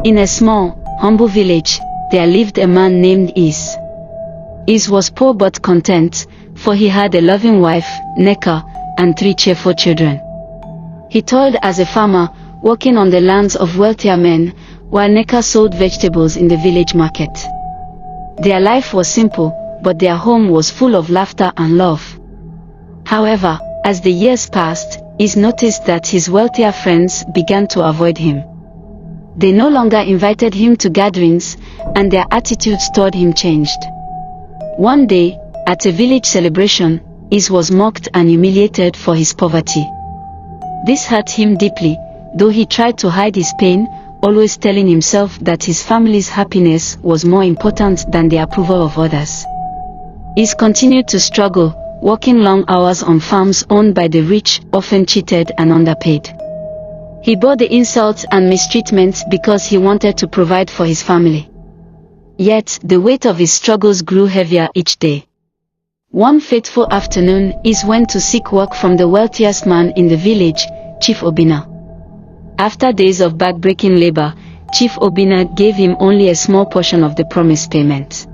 In a small, humble village, there lived a man named Is. Is was poor but content, for he had a loving wife, Neka, and 3 cheerful children. He toiled as a farmer, working on the lands of wealthier men, while Neka sold vegetables in the village market. Their life was simple, but their home was full of laughter and love. However, as the years passed, Is noticed that his wealthier friends began to avoid him. They no longer invited him to gatherings, and their attitudes toward him changed. One day, at a village celebration, Is was mocked and humiliated for his poverty. This hurt him deeply, though he tried to hide his pain, always telling himself that his family's happiness was more important than the approval of others. Is continued to struggle, working long hours on farms owned by the rich, often cheated and underpaid. He bore the insults and mistreatment because he wanted to provide for his family. Yet, the weight of his struggles grew heavier each day. One fateful afternoon, Is went to seek work from the wealthiest man in the village, Chief Obinna. After days of back-breaking labor, Chief Obinna gave him only a small portion of the promised payment.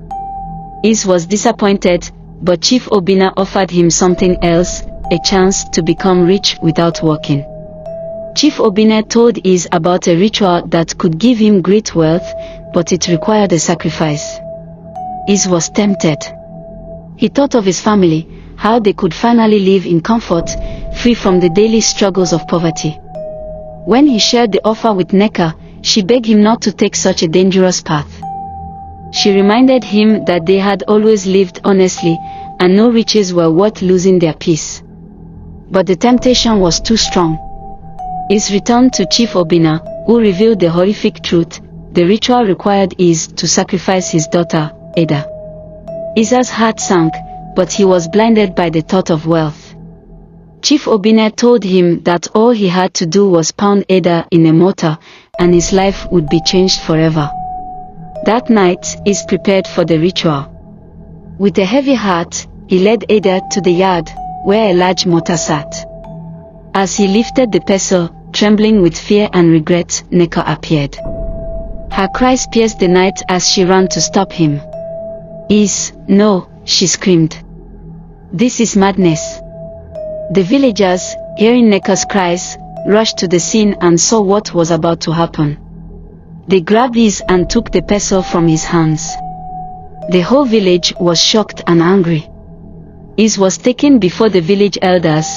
Is was disappointed, but Chief Obinna offered him something else, a chance to become rich without working. Chief Obinna told Is about a ritual that could give him great wealth, but it required a sacrifice. Is was tempted. He thought of his family, how they could finally live in comfort, free from the daily struggles of poverty. When he shared the offer with Neka, she begged him not to take such a dangerous path. She reminded him that they had always lived honestly, and no riches were worth losing their peace. But the temptation was too strong. Is returned to Chief Obinna, who revealed the horrific truth: the ritual required Is to sacrifice his daughter, Ada. Isa's heart sank, but he was blinded by the thought of wealth. Chief Obinna told him that all he had to do was pound Ada in a mortar, and his life would be changed forever. That night, Is prepared for the ritual. With a heavy heart, he led Ada to the yard, where a large mortar sat. As he lifted the pestle, trembling with fear and regret, Neka appeared. Her cries pierced the night as she ran to stop him. Is, no, she screamed. This is madness. The villagers, hearing Neka's cries, rushed to the scene and saw what was about to happen. They grabbed Is and took the pestle from his hands. The whole village was shocked and angry. Is was taken before the village elders,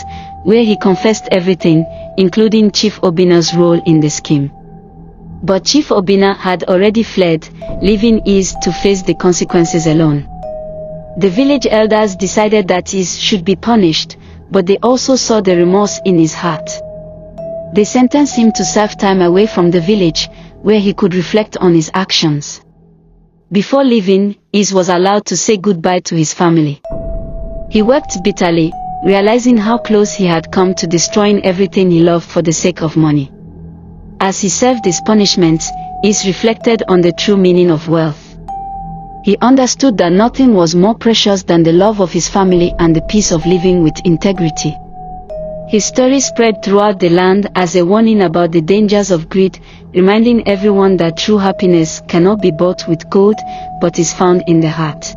where he confessed everything, including Chief Obinna's role in the scheme. But Chief Obinna had already fled, leaving Is to face the consequences alone. The village elders decided that Is should be punished, but they also saw the remorse in his heart. They sentenced him to serve time away from the village, where he could reflect on his actions. Before leaving, Is was allowed to say goodbye to his family. He wept bitterly, realizing how close he had come to destroying everything he loved for the sake of money. As he served his punishment, Is reflected on the true meaning of wealth. He understood that nothing was more precious than the love of his family and the peace of living with integrity. His story spread throughout the land as a warning about the dangers of greed, reminding everyone that true happiness cannot be bought with gold, but is found in the heart.